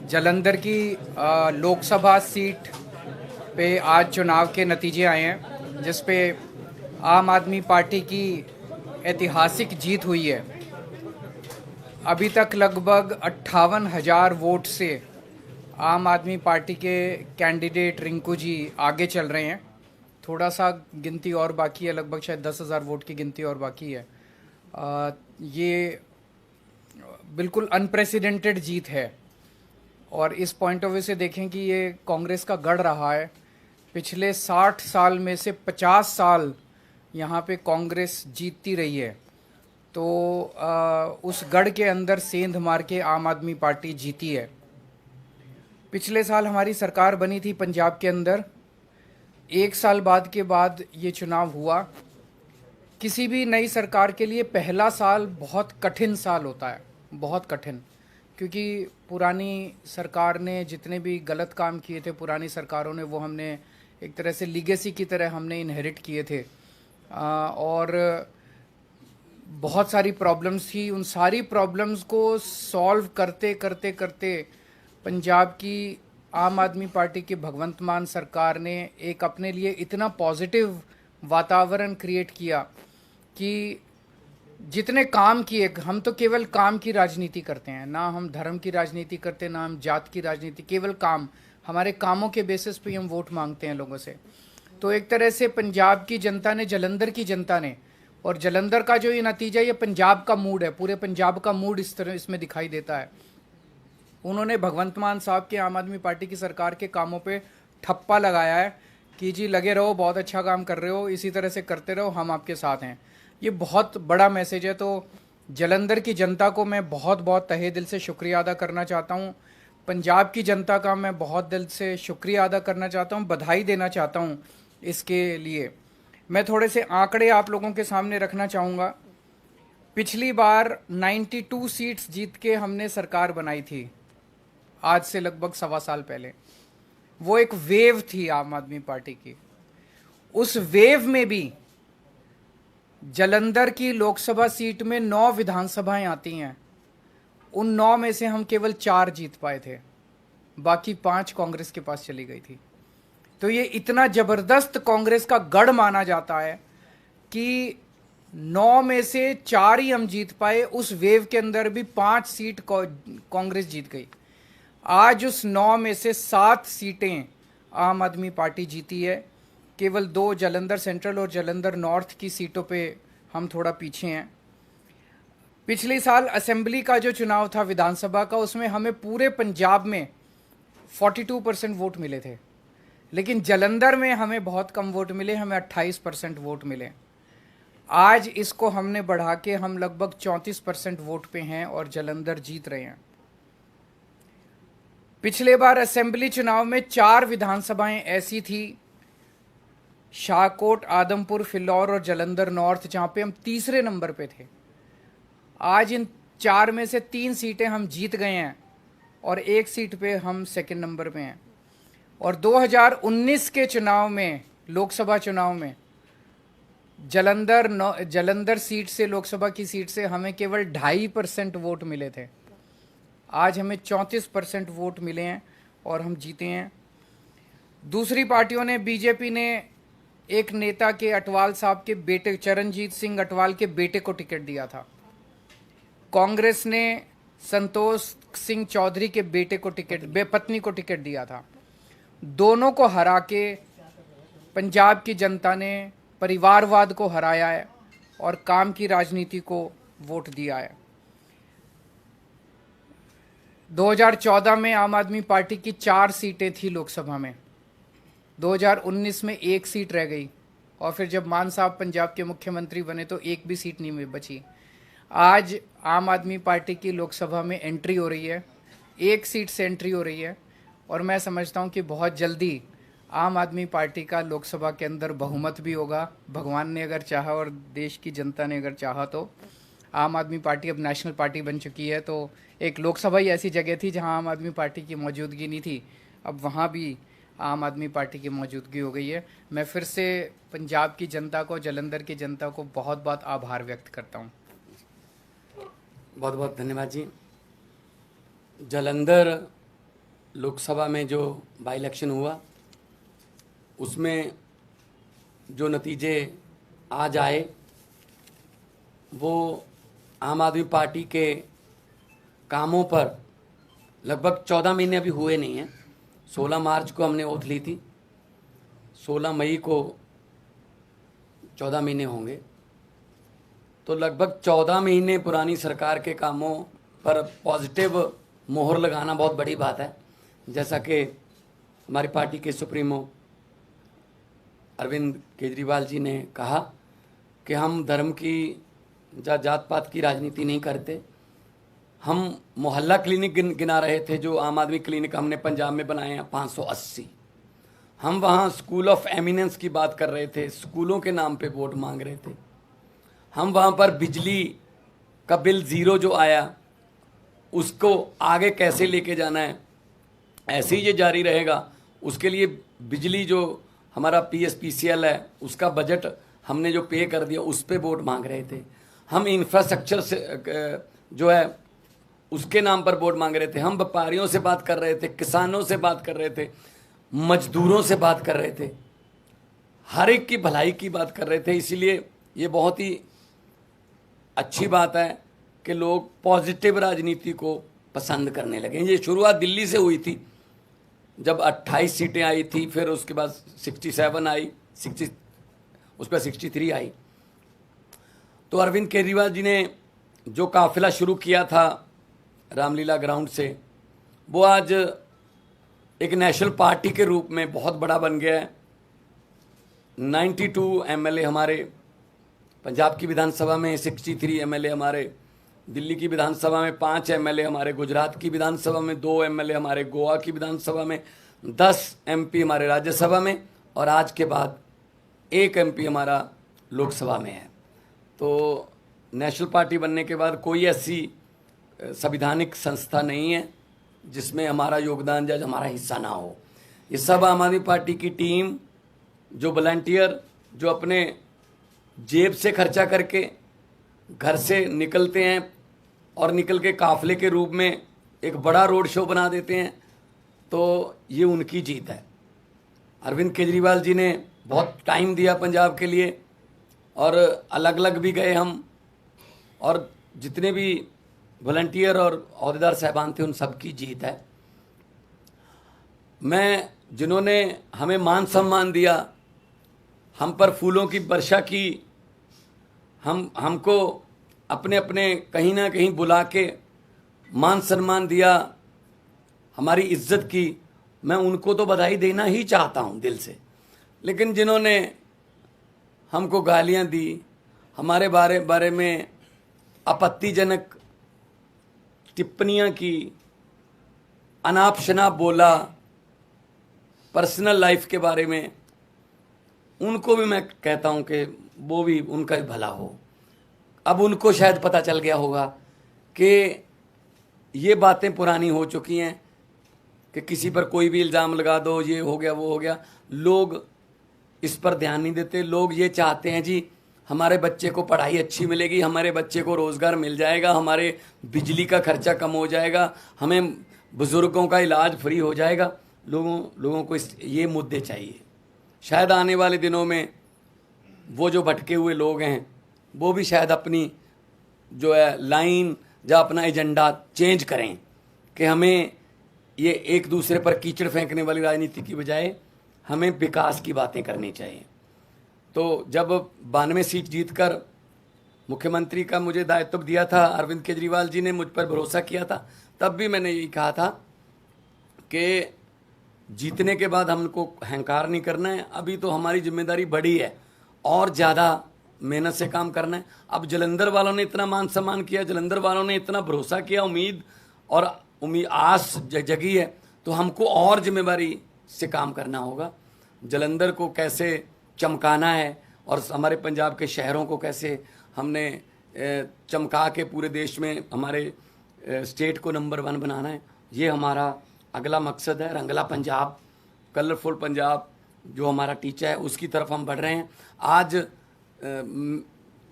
जालंधर की लोकसभा सीट पे आज चुनाव के नतीजे आए हैं, जिस पे आम आदमी पार्टी की ऐतिहासिक जीत हुई है। अभी तक लगभग 58,000 वोट से आम आदमी पार्टी के कैंडिडेट रिंकू जी आगे चल रहे हैं। थोड़ा सा गिनती और बाकी है, लगभग शायद 10,000 वोट की गिनती और बाकी है। ये बिल्कुल अनप्रेसिडेंटेड जीत है और इस पॉइंट ऑफ व्यू से देखें कि ये कांग्रेस का गढ़ रहा है। पिछले 60 साल में से 50 साल यहाँ पे कांग्रेस जीतती रही है, तो उस गढ़ के अंदर सेंध मार के आम आदमी पार्टी जीती है। पिछले साल हमारी सरकार बनी थी पंजाब के अंदर। एक साल बाद के बाद ये चुनाव हुआ। किसी भी नई सरकार के लिए पहला साल बहुत कठिन साल होता है, बहुत कठिन, क्योंकि पुरानी सरकार ने जितने भी गलत काम किए थे, पुरानी सरकारों ने, वो हमने एक तरह से लीगेसी की तरह हमने इनहेरिट किए थे। और बहुत सारी प्रॉब्लम्स थी। उन सारी प्रॉब्लम्स को सॉल्व करते करते करते पंजाब की आम आदमी पार्टी की भगवंत मान सरकार ने एक अपने लिए इतना पॉजिटिव वातावरण क्रिएट किया कि जितने काम किए, हम तो केवल काम की राजनीति करते हैं, ना हम धर्म की राजनीति करते, ना हम जात की राजनीति, केवल काम। हमारे कामों के बेसिस पे हम वोट मांगते हैं लोगों से। तो एक तरह से पंजाब की जनता ने, जालंधर की जनता ने, और जालंधर का जो ये नतीजा, ये पंजाब का मूड है, पूरे पंजाब का मूड इस तरह इसमें दिखाई देता है। उन्होंने भगवंत मान साहब के आम आदमी पार्टी की सरकार के कामों पे ठप्पा लगाया है कि जी लगे रहो, बहुत अच्छा काम कर रहे हो, इसी तरह से करते रहो, हम आपके साथ हैं। ये बहुत बड़ा मैसेज है। तो जालंधर की जनता को मैं बहुत बहुत तहे दिल से शुक्रिया अदा करना चाहता हूँ। पंजाब की जनता का मैं बहुत दिल से शुक्रिया अदा करना चाहता हूँ, बधाई देना चाहता हूँ इसके लिए। मैं थोड़े से आंकड़े आप लोगों के सामने रखना चाहूँगा। पिछली बार 92 सीट्स जीत के हमने सरकार बनाई थी, आज से लगभग 1.25 साल पहले। वो एक वेव थी आम आदमी पार्टी की। उस वेव में भी जालंधर की लोकसभा सीट में 9 विधानसभाएं आती हैं। उन 9 में से हम केवल 4 जीत पाए थे, बाकी 5 कांग्रेस के पास चली गई थी। तो ये इतना जबरदस्त कांग्रेस का गढ़ माना जाता है कि 9 में से 4 ही हम जीत पाए। उस वेव के अंदर भी 5 सीट कांग्रेस जीत गई। आज उस 9 में से 7 सीटें आम आदमी पार्टी जीती है। केवल 2 जालंधर सेंट्रल और जालंधर नॉर्थ की सीटों पे हम थोड़ा पीछे हैं। पिछले साल असेंबली का जो चुनाव था विधानसभा का, उसमें हमें पूरे पंजाब में 42% वोट मिले थे, लेकिन जालंधर में हमें बहुत कम वोट मिले, हमें 28% वोट मिले। आज इसको हमने बढ़ा के हम लगभग 34% वोट पे हैं और जालंधर जीत रहे हैं। पिछले बार असेंबली चुनाव में 4 विधानसभाएं ऐसी थी, शाहकोट, आदमपुर, फिलौर और जालंधर नॉर्थ, जहां पे हम तीसरे नंबर पे थे। आज इन 4 में से 3 सीटें हम जीत गए हैं और 1 सीट पे हम सेकंड नंबर पे हैं। और 2019 के चुनाव में, लोकसभा चुनाव में, जालंधर सीट से, लोकसभा की सीट से हमें केवल 2.5% वोट मिले थे। आज हमें 34% वोट मिले हैं और हम जीते हैं। दूसरी पार्टियों ने, बीजेपी ने एक नेता के, अटवाल साहब के बेटे, चरणजीत सिंह अटवाल के बेटे को टिकट दिया था। कांग्रेस ने संतोष सिंह चौधरी के बेटे को पत्नी को टिकट दिया था। दोनों को हरा के पंजाब की जनता ने परिवारवाद को हराया है और काम की राजनीति को वोट दिया है। 2014 में आम आदमी पार्टी की 4 सीटें थी लोकसभा में। 2019 में 1 सीट रह गई और फिर जब मान साहब पंजाब के मुख्यमंत्री बने तो 1 भी सीट नहीं बची। आज आम आदमी पार्टी की लोकसभा में एंट्री हो रही है, 1 सीट से एंट्री हो रही है और मैं समझता हूं कि बहुत जल्दी आम आदमी पार्टी का लोकसभा के अंदर बहुमत भी होगा। भगवान ने अगर चाहा और देश की जनता ने अगर चाहा तो आम आदमी पार्टी अब नेशनल पार्टी बन चुकी है। तो एक लोकसभा ही ऐसी जगह थी जहां आम आदमी पार्टी की मौजूदगी नहीं थी, अब वहां भी आम आदमी पार्टी की मौजूदगी हो गई है। मैं फिर से पंजाब की जनता को, जालंधर की जनता को बहुत बहुत आभार व्यक्त करता हूँ। बहुत बहुत धन्यवाद जी। जालंधर लोकसभा में जो बाई इलेक्शन हुआ उसमें जो नतीजे आज आए वो आम आदमी पार्टी के कामों पर लगभग 14 महीने अभी हुए नहीं हैं। 16 मार्च को हमने ओथ ली थी, 16 मई को 14 महीने होंगे, तो लगभग 14 महीने पुरानी सरकार के कामों पर पॉजिटिव मोहर लगाना बहुत बड़ी बात है। जैसा कि हमारी पार्टी के सुप्रीमो अरविंद केजरीवाल जी ने कहा कि हम धर्म की या जात पात की राजनीति नहीं करते। हम मोहल्ला क्लिनिक गिना रहे थे, जो आम आदमी क्लिनिक हमने पंजाब में बनाए हैं 580। हम वहाँ स्कूल ऑफ एमिनेंस की बात कर रहे थे, स्कूलों के नाम पे वोट मांग रहे थे। हम वहाँ पर बिजली का बिल ज़ीरो जो आया उसको आगे कैसे लेके जाना है, ऐसे ही ये जारी रहेगा, उसके लिए बिजली जो हमारा PSPCL है उसका बजट हमने जो पे कर दिया उस पे वोट मांग रहे थे। हम इंफ्रास्ट्रक्चर से जो है उसके नाम पर वोट मांग रहे थे। हम व्यापारियों से बात कर रहे थे, किसानों से बात कर रहे थे, मजदूरों से बात कर रहे थे, हर एक की भलाई की बात कर रहे थे। इसीलिए ये बहुत ही अच्छी बात है कि लोग पॉजिटिव राजनीति को पसंद करने लगे। ये शुरुआत दिल्ली से हुई थी, जब 28 सीटें आई थी, फिर उसके बाद 67 आई, 60 उस पर 63 आई। तो अरविंद केजरीवाल जी ने जो काफिला शुरू किया था रामलीला ग्राउंड से, वो आज एक नेशनल पार्टी के रूप में बहुत बड़ा बन गया है। 92 MLA हमारे पंजाब की विधानसभा में, 63 MLA हमारे दिल्ली की विधानसभा में, 5 MLA हमारे गुजरात की विधानसभा में, 2 MLA हमारे गोवा की विधानसभा में, 10 MP हमारे राज्यसभा में, और आज के बाद 1 MP हमारा लोकसभा में है। तो नेशनल पार्टी बनने के बाद कोई ऐसी संवैधानिक संस्था नहीं है जिसमें हमारा योगदान या हमारा हिस्सा ना हो। ये सब आम आदमी पार्टी की टीम, जो वॉलंटियर, जो अपने जेब से खर्चा करके घर से निकलते हैं और निकल के काफिले के रूप में एक बड़ा रोड शो बना देते हैं, तो ये उनकी जीत है। अरविंद केजरीवाल जी ने बहुत टाइम दिया पंजाब के लिए, और अलग अलग भी गए हम, और जितने भी वॉलंटियर और अहदेदार साहबान थे उन सब की जीत है। मैं जिन्होंने हमें मान सम्मान दिया, हम पर फूलों की वर्षा की, हमको अपने अपने कहीं ना कहीं बुला के मान सम्मान दिया, हमारी इज्जत की, मैं उनको तो बधाई देना ही चाहता हूं दिल से। लेकिन जिन्होंने हमको गालियां दी, हमारे बारे में आपत्तिजनक टिप्पणियां की, अनाप शनाप बोला, पर्सनल लाइफ के बारे में, उनको भी मैं कहता हूं कि वो भी, उनका भी भला हो। अब उनको शायद पता चल गया होगा कि ये बातें पुरानी हो चुकी हैं कि किसी पर कोई भी इल्ज़ाम लगा दो, ये हो गया वो हो गया। लोग इस पर ध्यान नहीं देते। लोग ये चाहते हैं जी हमारे बच्चे को पढ़ाई अच्छी मिलेगी, हमारे बच्चे को रोज़गार मिल जाएगा, हमारे बिजली का खर्चा कम हो जाएगा, हमें बुज़ुर्गों का इलाज फ्री हो जाएगा। लोगों को ये मुद्दे चाहिए। शायद आने वाले दिनों में वो जो भटके हुए लोग हैं वो भी शायद अपनी जो है लाइन या अपना एजेंडा चेंज करें कि हमें ये एक दूसरे पर कीचड़ फेंकने वाली राजनीति की बजाय हमें विकास की बातें करनी चाहिए। तो जब 92 सीट जीतकर मुख्यमंत्री का मुझे दायित्व दिया था, अरविंद केजरीवाल जी ने मुझ पर भरोसा किया था, तब भी मैंने यही कहा था कि जीतने के बाद हमको अहंकार नहीं करना है। अभी तो हमारी जिम्मेदारी बड़ी है और ज़्यादा मेहनत से काम करना है। अब जलंधर वालों ने इतना मान सम्मान किया, जलंधर वालों ने इतना भरोसा किया, उम्मीद आस जगी है, तो हमको और जिम्मेदारी से काम करना होगा। जलंधर को कैसे चमकाना है और हमारे पंजाब के शहरों को कैसे हमने चमका के पूरे देश में हमारे स्टेट को नंबर 1 बनाना है, ये हमारा अगला मकसद है। रंगला पंजाब, कलरफुल पंजाब जो हमारा टीचा है, उसकी तरफ हम बढ़ रहे हैं। आज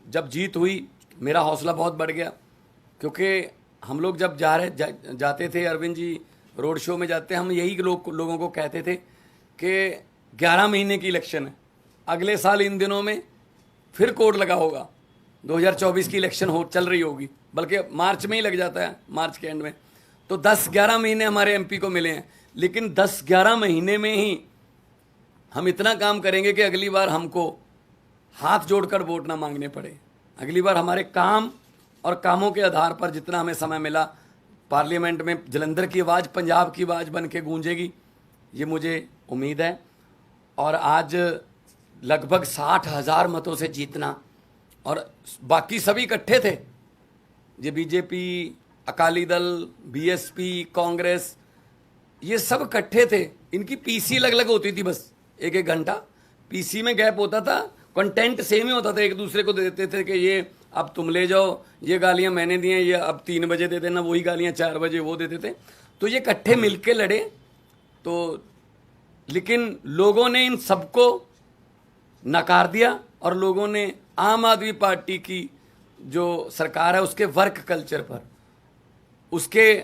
जब जीत हुई मेरा हौसला बहुत बढ़ गया, क्योंकि हम लोग जब जाते थे, अरविंद जी रोड शो में जाते हैं, हम यही लोगों को कहते थे कि 11 महीने की इलेक्शन है, अगले साल इन दिनों में फिर कोड लगा होगा, 2024 की इलेक्शन चल रही होगी, बल्कि मार्च में ही लग जाता है, मार्च के एंड में। तो 10-11 महीने हमारे एमपी को मिले हैं, लेकिन 10-11 महीने में ही हम इतना काम करेंगे कि अगली बार हमको हाथ जोड़कर वोट ना मांगने पड़े। अगली बार हमारे काम और कामों के आधार पर जितना हमें समय मिला, पार्लियामेंट में जलंधर की आवाज़ पंजाब की आवाज़ बन के गूंजेगी, ये मुझे उम्मीद है। और आज लगभग 60,000 मतों से जीतना, और बाकी सभी इकट्ठे थे, ये बीजेपी, अकाली दल, बीएसपी, कांग्रेस, ये सब इकट्ठे थे। इनकी पीसी अलग अलग होती थी, बस एक घंटा पीसी में गैप होता था, कंटेंट सेम ही होता था, एक दूसरे को देते थे कि ये अब तुम ले जाओ, ये गालियां मैंने दी हैं, ये अब 3 बजे दे देना, वही गालियां 4 बजे वो देते थे। तो ये इकट्ठे मिलके लड़े। तो लेकिन लोगों ने इन सबको नकार दिया, और लोगों ने आम आदमी पार्टी की जो सरकार है उसके वर्क कल्चर पर, उसके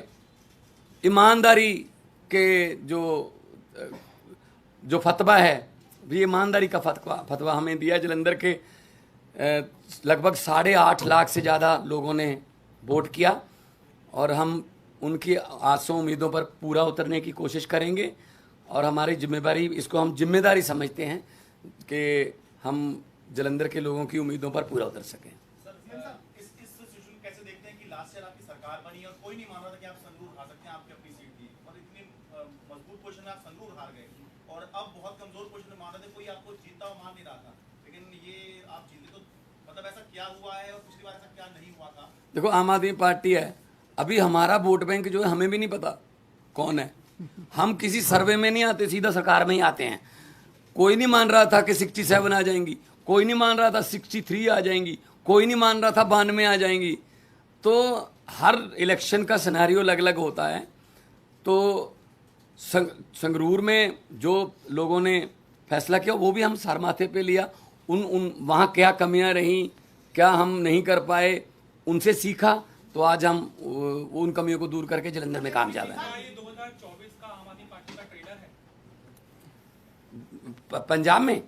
ईमानदारी के जो फतवा है, भी ईमानदारी का फतवा हमें दिया। जलंधर के लगभग 8.5 लाख से ज़्यादा लोगों ने वोट किया, और हम उनकी आसों उम्मीदों पर पूरा उतरने की कोशिश करेंगे। और हमारी जिम्मेदारी, इसको हम जिम्मेदारी समझते हैं कि हम जलंधर के लोगों की उम्मीदों पर पूरा उतर सकें। इस सिचुएशन कैसे देखते हैं कि लास्ट ईयर आपकी सरकार बनी और कोई नहीं मान रहा था कि आप संगरूर हार सकते हैं, आपकी अपनी सीट थी, और इतनी मजबूत पोजीशन में आप संगरूर हार गए, और अब बहुत कमजोर पोजीशन में मान रहे थे, कोई आपको जीतता हुआ मान नहीं रहा था, लेकिन ये आप जीते। तो मतलब ऐसा क्या हुआ है, और पिछली बार ऐसा क्या नहीं हुआ था? देखो, आम आदमी पार्टी है, अभी हमारा वोट बैंक जो है हमें भी नहीं पता कौन है। हम किसी सर्वे में नहीं आते, सीधा सरकार में ही आते हैं। कोई नहीं मान रहा था कि 67 आ जाएंगी, कोई नहीं मान रहा था 63 आ जाएंगी, कोई नहीं मान रहा था 92 आ जाएंगी। तो हर इलेक्शन का सिनेरियो अलग अलग होता है। तो संगरूर में जो लोगों ने फैसला किया वो भी हम सर माथे पे लिया। वहाँ क्या कमियां रहीं, क्या हम नहीं कर पाए, उनसे सीखा, तो आज हम उन कमियों को दूर करके जलंधर में कामयाब हैं। 2024 का आम आदमी पार्टी का ट्रेलर है पंजाब में,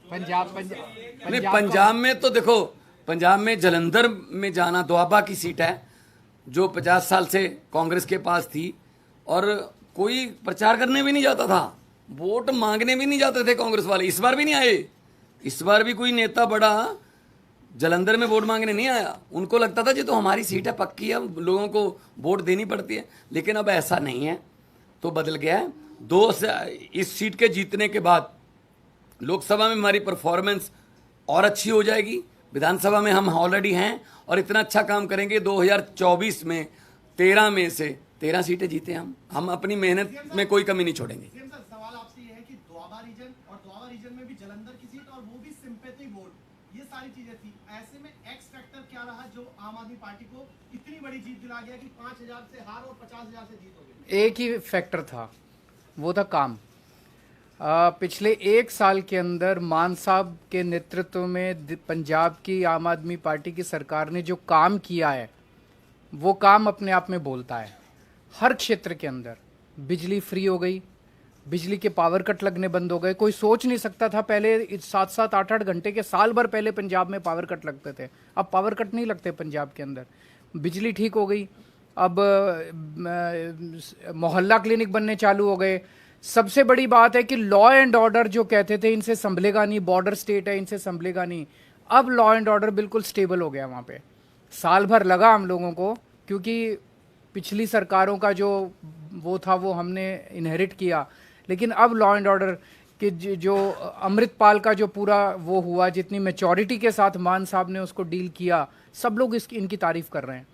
नहीं पंजाब में तो देखो, पंजाब में जलंधर में जाना, दोआबा की सीट है जो 50 साल से कांग्रेस के पास थी, और कोई प्रचार करने भी नहीं जाता था, वोट मांगने भी नहीं जाते थे कांग्रेस वाले। इस बार भी नहीं आए, इस बार भी कोई नेता बड़ा जलंधर में वोट मांगने नहीं आया। उनको लगता था जी तो हमारी सीट है, पक्की है, लोगों को वोट देनी पड़ती है। लेकिन अब ऐसा नहीं है, तो बदल गया है। इस सीट के जीतने के बाद लोकसभा में हमारी परफॉर्मेंस और अच्छी हो जाएगी, विधानसभा में हम ऑलरेडी हैं, और इतना अच्छा काम करेंगे 2024 में 13 में से 13 सीटें जीते हम अपनी मेहनत में कोई कमी नहीं छोड़ेंगे। सवाल आपसे ये है कि दोआबा रीजन, और दोआबा रीजन में भी जलंधर की सीट, और वो भी सिंपैथी वोट, ये सारी चीजें थी। ऐसे में एक्स फैक्टर क्या रहा जो आम आदमी पार्टी को इतनी बड़ी जीत दिला गया कि 5,000 से हार और 50,000 से जीत हो गई? एक ही फैक्टर था, वो था काम। पिछले 1 साल के अंदर मान साहब के नेतृत्व में पंजाब की आम आदमी पार्टी की सरकार ने जो काम किया है, वो काम अपने आप में बोलता है। हर क्षेत्र के अंदर बिजली फ्री हो गई, बिजली के पावर कट लगने बंद हो गए। कोई सोच नहीं सकता था पहले 7-7, 8-8 घंटे के, साल भर पहले पंजाब में पावर कट लगते थे, अब पावर कट नहीं लगते पंजाब के अंदर। बिजली ठीक हो गई, अब मोहल्ला क्लिनिक बनने चालू हो गए। सबसे बड़ी बात है कि लॉ एंड ऑर्डर जो कहते थे इनसे संभलेगा नहीं, बॉर्डर स्टेट है इनसे संभलेगा नहीं, अब लॉ एंड ऑर्डर बिल्कुल स्टेबल हो गया वहाँ पे। साल भर लगा हम लोगों को, क्योंकि पिछली सरकारों का जो वो था वो हमने इनहेरिट किया, लेकिन अब लॉ एंड ऑर्डर के जो अमृतपाल का जो पूरा वो हुआ, जितनी मैच्योरिटी के साथ मान साहब ने उसको डील किया, सब लोग इनकी तारीफ कर रहे हैं।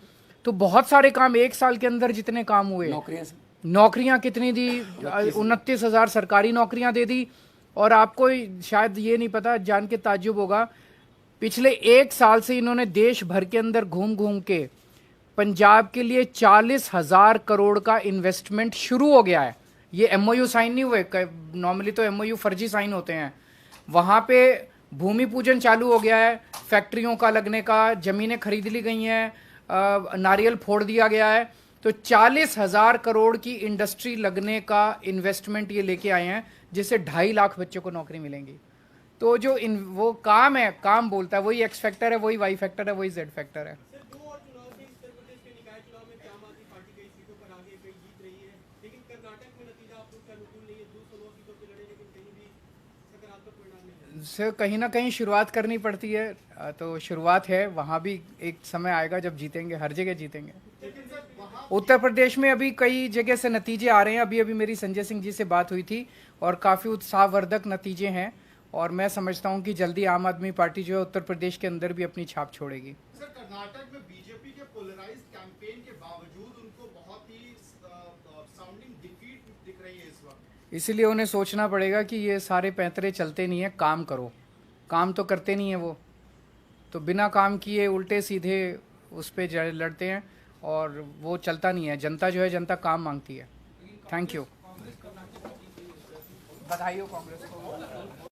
तो बहुत सारे काम 1 साल के अंदर जितने काम हुए, नौकरियां कितनी दी, 29,000 सरकारी नौकरियां दे दी। और आपको शायद ये नहीं पता, जान के ताज्जुब होगा, पिछले 1 साल से इन्होंने देश भर के अंदर घूम घूम के पंजाब के लिए 40,000 करोड़ का इन्वेस्टमेंट शुरू हो गया है। ये एमओयू साइन नहीं हुए, नॉर्मली तो एमओयू फर्जी साइन होते हैं। वहाँ पे भूमि पूजन चालू हो गया है, फैक्ट्रियों का लगने का, जमीनें खरीद ली गई हैं, नारियल फोड़ दिया गया है। तो 40,000 करोड़ की इंडस्ट्री लगने का इन्वेस्टमेंट ये लेके आए हैं, जिससे 2.5 लाख बच्चों को नौकरी मिलेंगी। तो जो वो काम है, काम बोलता है, वही एक्स फैक्टर है, वही वाई फैक्टर है, वही जेड फैक्टर है। सर, दो और चुनाव थे उत्तर प्रदेश के निकाय चुनाव में आम आदमी पार्टी कई सीटों पर आगे कई जीत रही है, लेकिन कर्नाटक में नतीजा आप लोग के अनुकूल नहीं है। 216 सीटों पे लड़े लेकिन कहीं भी सकारात्मक परिणाम नहीं है। से कहीं ना कहीं शुरुआत करनी पड़ती है, तो शुरुआत है, वहाँ भी एक समय आएगा जब जीतेंगे, हर जगह जीतेंगे। उत्तर प्रदेश में अभी कई जगह से नतीजे आ रहे हैं। अभी अभी मेरी संजय सिंह जी से बात हुई थी और काफ़ी उत्साहवर्धक नतीजे हैं, और मैं समझता हूं कि जल्दी आम आदमी पार्टी जो है उत्तर प्रदेश के अंदर भी अपनी छाप छोड़ेगी। सर, कर्नाटक में बीजेपी के पोलराइज्ड कैंपेन के बावजूद उनको बहुत ही साउंडिंग डिफीट दिख रही है इस वक्त। इसीलिए उन्हें सोचना पड़ेगा कि ये सारे पैंतरे चलते नहीं है, काम करो। काम तो करते नहीं है वो, तो बिना काम किए उल्टे सीधे उस पर लड़ते हैं, और वो चलता नहीं है। जनता जो है, जनता काम मांगती है। Thank you. बधाई हो कांग्रेस को।